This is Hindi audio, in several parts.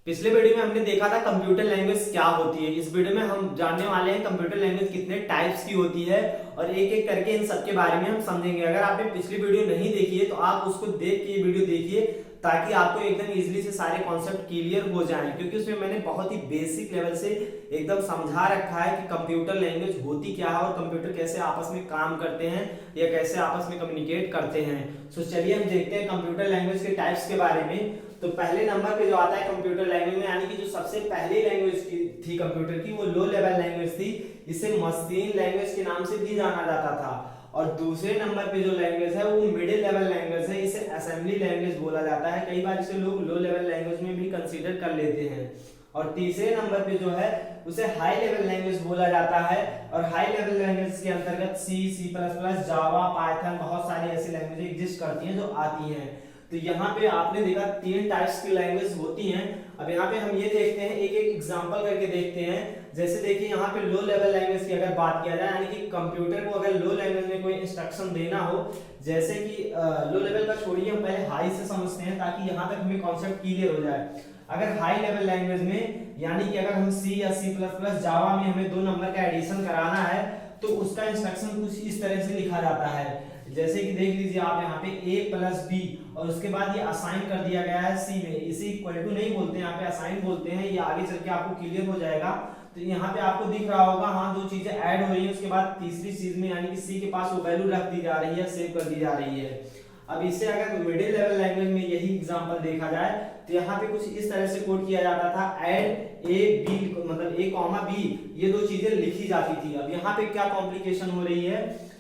पिछले वीडियो में हमने देखा था कंप्यूटर लैंग्वेज क्या होती है। इस वीडियो में हम जानने वाले हैं कंप्यूटर लैंग्वेज कितने टाइप्स की होती है और एक एक करके इन सब के बारे में हम समझेंगे। अगर आपने पिछली वीडियो नहीं देखी है तो आप उसको देख के ये वीडियो देखिए ताकि आपको एकदम इजीली से सारे कॉन्सेप्ट क्लियर हो जाएं, क्योंकि उसमें मैंने बहुत ही बेसिक लेवल से एकदम समझा रखा है कि कंप्यूटर लैंग्वेज होती क्या है और कंप्यूटर कैसे आपस में काम करते हैं या कैसे आपस में कम्युनिकेट करते हैं। सो चलिए हम देखते हैं कंप्यूटर लैंग्वेज के टाइप्स के बारे में। तो पहले नंबर पे जो आता है कंप्यूटर लैंग्वेज में, यानी कि जो सबसे पहली लैंग्वेज थी कंप्यूटर की, वो लो लेवल लैंग्वेज थी। इसे मशीन लैंग्वेज के नाम से भी जाना जाता था। और दूसरे नंबर पे जो लैंग्वेज है वो मिडिल लेवल लैंग्वेज है, इसे असेंबली लैंग्वेज बोला जाता है। कई बार इसे लोग लो लेवल लैंग्वेज में भी कंसीडर कर लेते हैं। और तीसरे नंबर पे जो है उसे हाई लेवल लैंग्वेज बोला जाता है। और हाई लेवल लैंग्वेज के अंतर्गत सी, सी प्लस प्लस, जावा, पाइथन, बहुत सारी ऐसी लैंग्वेज एग्जिस्ट करती हैं जो आती हैं। तो यहाँ पे आपने देखा तीन टाइप्स की लैंग्वेज होती हैं। अब यहाँ पे हम ये देखते हैं, एक एक एग्जांपल करके देखते हैं। जैसे देखिए यहाँ पे लो लेवल लैंग्वेज की अगर बात किया जाए, यानी कि कंप्यूटर को अगर लो लैंग्वेज में कोई इंस्ट्रक्शन देना हो, जैसे कि लो लेवल का छोड़िए, हम पहले हाई से समझते हैं ताकि यहाँ तक हमें कॉन्सेप्ट क्लियर हो जाए। अगर हाई लेवल लैंग्वेज में, यानी कि अगर हम सी या सी प्लस प्लस, जावा में हमें दो नंबर का एडिशन कराना है तो उसका इंस्ट्रक्शन कुछ इस तरह से लिखा जाता है। जैसे कि देख लीजिए आप यहाँ पे a प्लस बी और उसके बाद ये असाइन कर दिया गया है c में। इसे इक्वल टू नहीं बोलते हैं, यहाँ पे असाइन बोलते हैं। ये आगे चल के आपको क्लियर हो जाएगा। तो यहाँ पे आपको दिख रहा होगा, हाँ, दो चीजें ऐड हो रही है, उसके बाद तीसरी चीज में यानी कि c के पास वो वैल्यू रख दी जा रही है, सेव कर दी जा रही है। अब इसे अगर मिडिल लेवल लैंग्वेज में यही एग्जांपल देखा जाए तो यहाँ पे कुछ इस तरह से कोड किया जाता था, ऐड ए बी, मतलब a कॉमा बी, ये दो चीजें लिखी जाती थी। अब यहाँ पे क्या कॉम्प्लिकेशन हो रही है,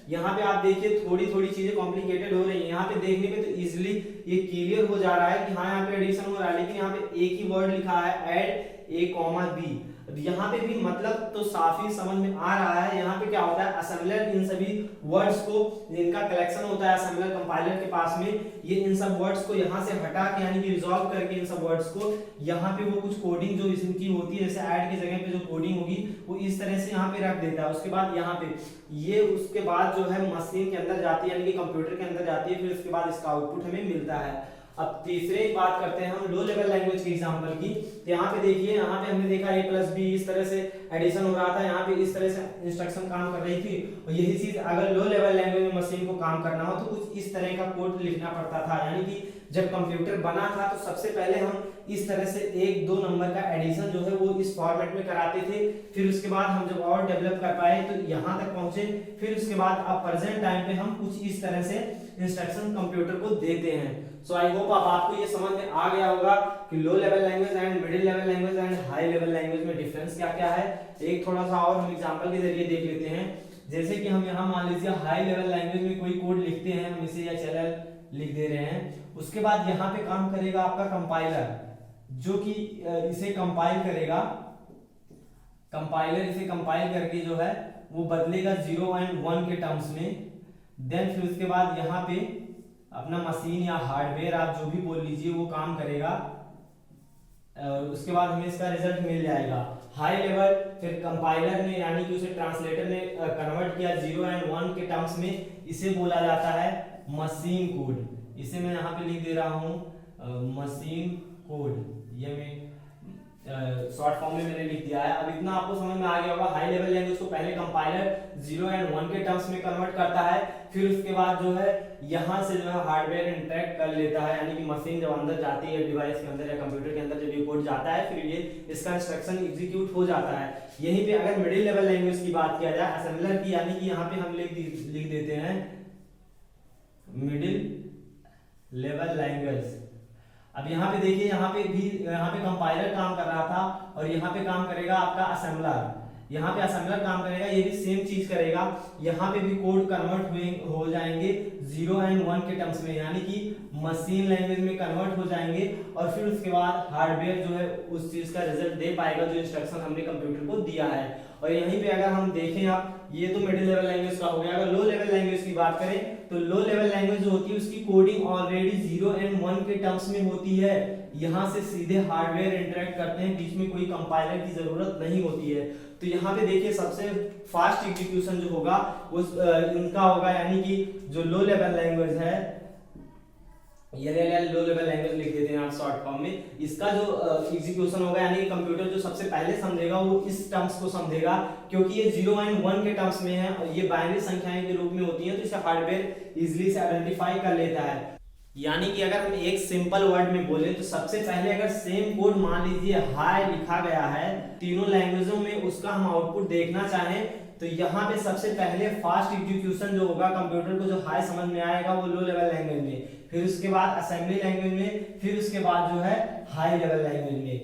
यहाँ पे आप देखिए थोड़ी थोड़ी चीजें कॉम्प्लिकेटेड हो रही है। यहाँ पे देखने पे तो इजीली ये क्लियर हो जा रहा है कि हाँ यहाँ पे एडिशन हो रहा है, लेकिन यहाँ पे एक ही वर्ड लिखा है, ऐड ए कॉमा बी। यहाँ पे भी मतलब तो साफ ही समझ में आ रहा है। यहाँ पे क्या होता है, असेंबलर इन सभी वर्ड्स को, जिनका कलेक्शन होता है असेंबलर कंपाइलर के पास में, ये इन सब वर्ड्स को यहाँ से हटा के यानी कि रिजॉल्व करके इन सब वर्ड्स को यहाँ पे वो कुछ कोडिंग जो इनकी होती है, जैसे ऐड की जगह पे जो कोडिंग होगी वो इस तरह से यहाँ पे रख देता है। उसके बाद यहाँ पे ये उसके बाद जो है मशीन के अंदर जाती है, यानी कि कंप्यूटर के अंदर जाती है, फिर उसके बाद इसका आउटपुट हमें मिलता है। अब तीसरे बात करते हैं हम लो लेवल लैंग्वेज के एग्जांपल की। तो यहाँ पे देखिए, यहाँ पे हमने देखा a प्लस बी इस तरह से एडिशन हो रहा था, यहाँ पे इस तरह से इंस्ट्रक्शन काम कर रही थी। और यही चीज अगर लो लेवल लैंग्वेज में मशीन को काम करना हो तो कुछ इस तरह का कोड लिखना पड़ता था। यानी कि जब कंप्यूटर बना था तो सबसे पहले हम इस तरह से एक दो नंबर का एडिशन जो है वो इस फॉर्मेट में कराते थे। फिर उसके बाद हम जब और डेवलप कर पाए तो यहाँ तक पहुंचे। फिर उसके बाद अब प्रेजेंट टाइम पे हम कुछ इस तरह से इंस्ट्रक्शन कंप्यूटर को देते हैं। सो आई होप अब आपको ये समझ में आ गया होगा कि low level language and middle level language and high level language में डिफरेंस क्या क्या है। एक थोड़ा सा और हम एग्जांपल के जरिए देख लेते हैं। जैसे कि हम यहाँ मान लीजिए हाई लेवल लैंग्वेज में कोई कोड लिखते हैं, हम इसे HLL लिख दे रहे हैं। उसके बाद यहाँ पे काम करेगा आपका कंपाइलर, जो कि इसे कंपाइल करेगा। कंपाइलर इसे कंपाइल करके जो है वो बदलेगा 0 एंड 1 के टर्म्स में। देन फिर उसके बाद यहाँ पे अपना मशीन या हार्डवेयर आप जो भी बोल लीजिए वो काम करेगा। उसके बाद हमें इसका रिजल्ट मिल जाएगा। हाई लेवल फिर कंपाइलर ने यानी कि उसे ट्रांसलेटर ने कन्वर्ट किया 0 एंड 1 के टर्म्स में, इसे बोला जाता है मशीन कोड। इसे मैं यहाँ पे लिख दे रहा हूँ मशीन कोड। ये मैं शॉर्ट फॉर्म में मैंने लिख दिया है। अब इतना आपको समझ में आ गया होगा। हाई लेवल लैंग्वेज को पहले कंपाइलर 0 एंड 1 के टर्म्स में कन्वर्ट करता है, फिर उसके बाद जो है यहाँ से जो है हार्डवेयर इंटरेक्ट कर लेता है, यानी कि मशीन जब अंदर जाती है डिवाइस के अंदर या कंप्यूटर के अंदर, जब ये कोड जाता है फिर ये इसका इंस्ट्रक्शन एग्जीक्यूट हो जाता है। यहीं पे अगर मिडिल लेवल लैंग्वेज की बात किया जाए, असेंबलर की, यानी कि यहाँ पे हम लिख देते हैं मिडिल लेवल लैंग्वेज। अब यहाँ पे देखिए, यहाँ पे कंपाइलर काम कर रहा था और यहाँ पे काम करेगा आपका असेंबलर। यहाँ पे असेंबलर काम करेगा, ये भी सेम चीज करेगा। यहाँ पे भी कोड कन्वर्ट हो जाएंगे 0 एंड 1 के टर्म्स में, यानी कि मशीन लैंग्वेज में कन्वर्ट हो जाएंगे। और फिर उसके बाद हार्डवेयर जो है उस चीज का रिजल्ट दे पाएगा जो इंस्ट्रक्शन हमने कंप्यूटर को दिया है। और यहीं पे अगर हम देखें, आप ये तो मिडिल लेवल लैंग्वेज का हो गया। अगर लो लेवल लैंग्वेज की बात करें तो लो लेवल लैंग्वेज जो होती है उसकी कोडिंग ऑलरेडी 0 एंड 1 के टर्म्स में होती है। यहाँ से सीधे हार्डवेयर इंटरेक्ट करते हैं, बीच में कोई कंपाइलर की जरूरत नहीं होती है। तो यहाँ पे देखिए सबसे फास्ट एग्जीक्यूशन जो होगा वो इनका होगा, यानी कि जो लो लेवल लैंग्वेज है ये लो लेवल लैंग्वेज लिख देते हैं आप शॉर्ट फॉर्म में। इसका जो एग्जीक्यूशन होगा यानी कि कंप्यूटर जो सबसे पहले समझेगा वो इस टर्म्स को समझेगा, क्योंकि ये 0 एंड 1 के टर्म्स में है और ये बाइनरी संख्याएं के रूप में होती हैं, तो इसे हार्डवेयर इजीली से आइडेंटिफाई कर लेता है। यानी कि अगर हम एक सिंपल वर्ड में बोले तो सबसे पहले अगर सेम कोड मान लीजिए हाई लिखा गया है तीनों लैंग्वेजों में, उसका हम आउटपुट देखना चाहें तो यहाँ पे सबसे पहले फास्ट एग्जीक्यूशन जो होगा कंप्यूटर को जो हाई समझ में आएगा वो लो लेवल लैंग्वेज में, फिर उसके बाद असेंबली लैंग्वेज में, फिर उसके बाद जो है हाई लेवल लैंग्वेज में।